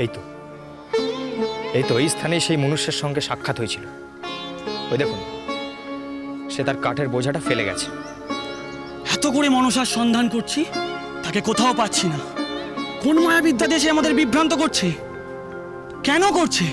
এই তো এই স্থানেই সেই মনুষ্যের সঙ্গে সাক্ষাৎ হয়েছিল। ওই দেখুন, সে তার কাঠের বোঝাটা ফেলে গেছে। এত করে মনসার সন্ধান করছি, তাকে কোথাও পাচ্ছি না। কোন মায়াবিদ্যা দেশে আমাদের বিভ্রান্ত করছে? কেন করছে?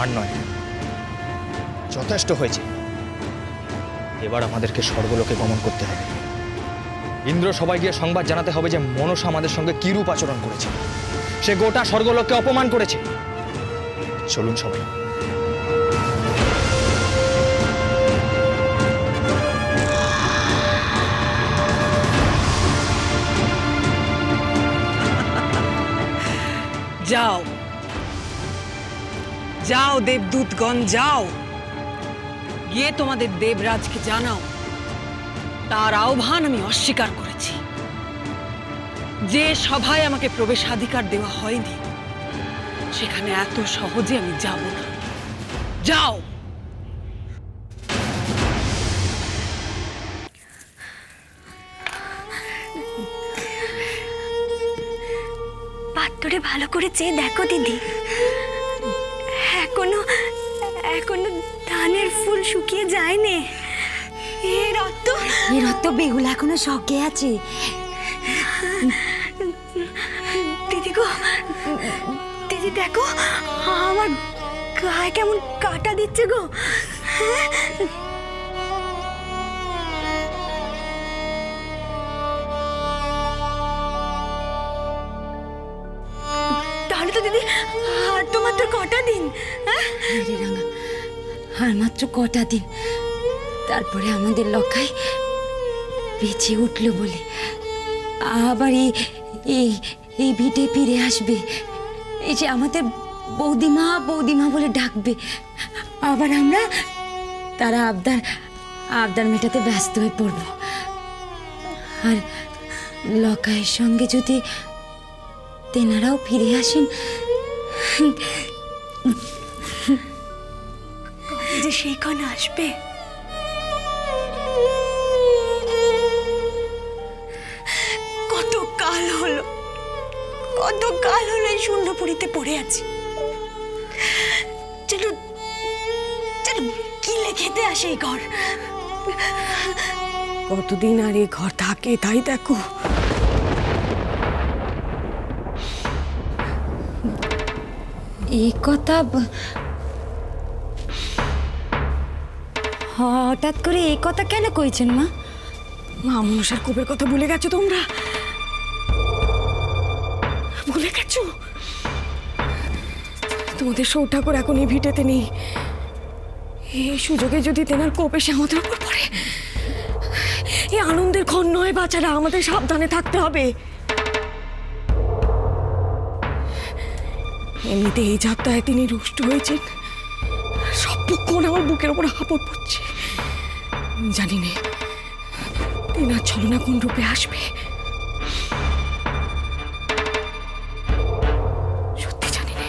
আর নয়, যথেষ্ট হয়েছে। এবার আমাদেরকে স্বর্গলোকে গমন করতে হবে। ইন্দ্র সবাই গিয়ে সংবাদ জানাতে হবে যে মনসা আমাদের সঙ্গে কিরূপ আচরণ করেছে। সে গোটা স্বর্গলোককে অপমান করেছে। চলুন সবাই। যাও যাও দেবদূতগণ, যাও গিয়ে তোমাদের দেবরাজকে জানাও তার আহ্বান আমি অস্বীকার করেছি। যে সভায় আমাকে প্রবেশাধিকার দেওয়া হয়নি সেখানে এত সহজে আমি যাব না। যাও। পাত্ররে ভালো করে চেয়ে দেখো দিদি, এখনো এখনো ধানের ফুল শুকিয়ে যায়নি। এর অর্থ বেহুলা এখনো শখে আছে। দিদি গো, দিদি দেখো আমার গায়ে কেমন কাটা দিচ্ছে গো। তাহলে তো দিদি আর তো মাত্র কটা দিন। রাঙা, আর মাত্র কটা দিন, তারপরে আমাদের লক্ষায় বেঁচে উঠলো বলে আবার এই ভিটে ফিরে আসবে। এই যে আমাদের বৌদিমা বৌদিমা বলে ডাকবে। আবার আমরা তারা আবদার মেটাতে ব্যস্ত হয়ে পড়ব। আর লকায়ের সঙ্গে যদি তেনারাও ফিরে আসেন, যে সেইখানে আসবে। কতকাল হলো এই শূন্যপুরীতে পড়ে আছি। চলো চলো কিলে খেতে আসে এই ঘর। কতদিন আর এই ঘর থাকে তাই দেখো। এই কথা হঠাৎ করে এই কথা কেন কইছেন মা? মা মনসার কোপের কথা ভুলে গেছো তোমরা? ভুলে গেছো? তোমাদের সৌঠাকুর এখন এই ভিটেতে নেই। এই সুযোগে যদি তেনার কোপ এসে আমাদের উপর পড়ে, এই আনন্দের ক্ষণ নয় বাচ্চারা, আমাদের সাবধানে থাকতে হবে। এমনিতে এই যাত্রায় তিনি রুষ্ট হয়েছেন। সবক্ষণ আমার বুকের ওপর হাঁপড় পড়ছে। জানি না তেনার ছলনা কোন রূপে আসবে। সত্যি জানি না।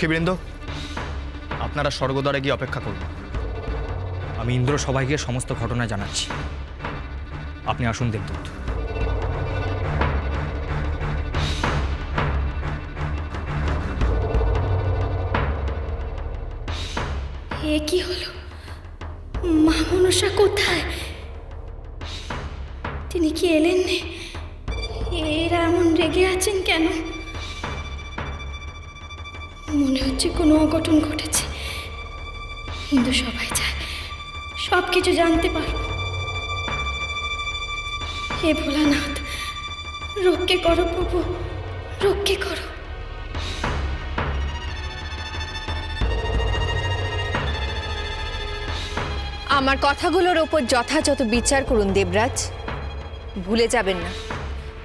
রক্ষীবৃন্দ, আপনারা স্বর্গদ্বারে গিয়ে অপেক্ষা করুন। আমি ইন্দ্র সবাইকে সমস্ত ঘটনা জানাচ্ছি। আপনি আসুন দেবদূত। এ কি হলো? মা মনসা কোথায়? তিনি কি এলেন নে? এরা এমন রেগে আছেন কেন? মনে হচ্ছে কোনো অঘটন ঘটেছে। কিন্তু সবাই চায় সব কিছু জানতে পারবো। হে ভোলানাথ, রক্ষে করো প্রভু, রক্ষে করো। আমার কথাগুলোর ওপর যথাযথ বিচার করুন দেবরাজ। ভুলে যাবেন না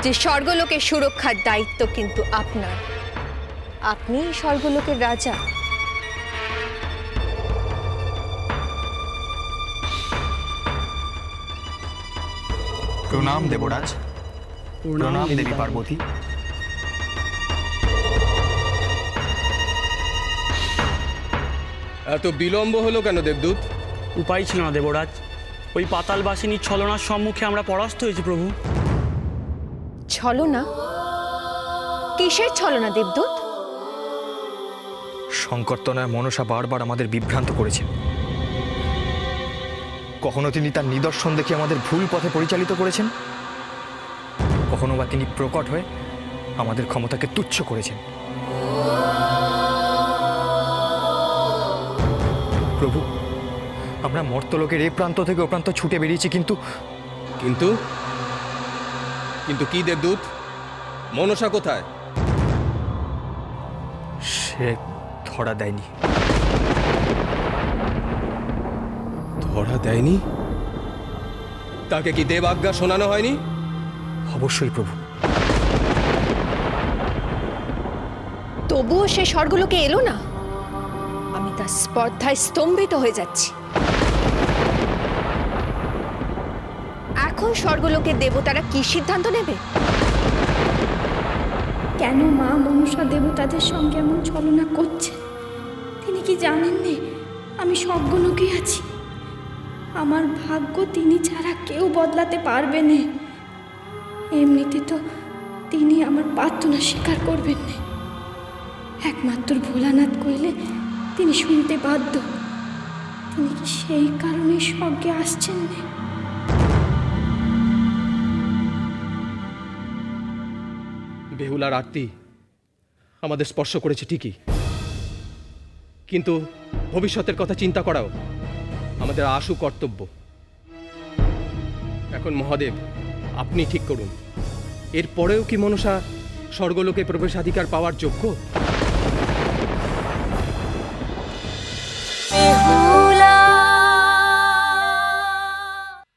যে স্বর্গলোকের সুরক্ষার দায়িত্ব কিন্তু আপনার। আপনিই স্বর্গলোকের রাজা। প্রণাম দেবরাজ। প্রণাম দেবী পার্বতী। এত বিলম্ব হলো কেন দেবদূত? উপায় ছিল না দেবরাজ, ওই পাতালবাসিনীর ছলনার সম্মুখে আমরা পরাস্ত হয়েছি প্রভু। ছলনা? কিসের ছলনা দেবদূত? সংকর্তনায় মনসা বারবার আমাদের বিভ্রান্ত করেছেন। কখনো তিনি তার নিদর্শন দেখে আমাদের ভুল পথে পরিচালিত করেছেন, কখনো বা তিনি প্রকট হয়ে আমাদের ক্ষমতাকে তুচ্ছ করেছেন। প্রভু, আমরা মর্তলোকের এ প্রান্ত থেকে ও প্রান্ত ছুটে বেরিয়েছি, কিন্তু কিন্তু কিন্তু কি দেবদূত? মনসা কোথায়? সে ধরা দেয়নি। ধরা দেয়নি? তাকে কি দেব আজ্ঞা শোনানো হয়নি? অবশ্যই প্রভু। তবুও সে স্বর্গলোকে এলো না। আমি তার স্পর্ধায় স্তম্ভিত হয়ে যাচ্ছি। এখন স্বর্গলোকের দেবতারা কি সিদ্ধান্ত নেবে? কেন মা মনসা দেবতাদের সঙ্গে এমন ছলনা করছে? তিনি কি জানেন নে আমি স্বর্গলোকে আছি? আমার ভাগ্য তিনি ছাড়া কেউ বদলাতে পারবে না। এমনিতে তো তিনি আমার প্রার্থনা স্বীকার করবেন না। একমাত্র ভোলানাথ কইলে তিনি শুনতে বাধ্য। তিনি কি সেই কারণে স্বর্গে আসছেন না? বেহুলার আরতি আমাদের স্পর্শ করেছে ঠিকই, কিন্তু ভবিষ্যতের কথা চিন্তা করাও আমাদের আশু কর্তব্য। এখন মহাদেব, আপনি ঠিক করুন, এরপরেও কি মনসা স্বর্গলোকে প্রবেশাধিকার পাওয়ার যোগ্য?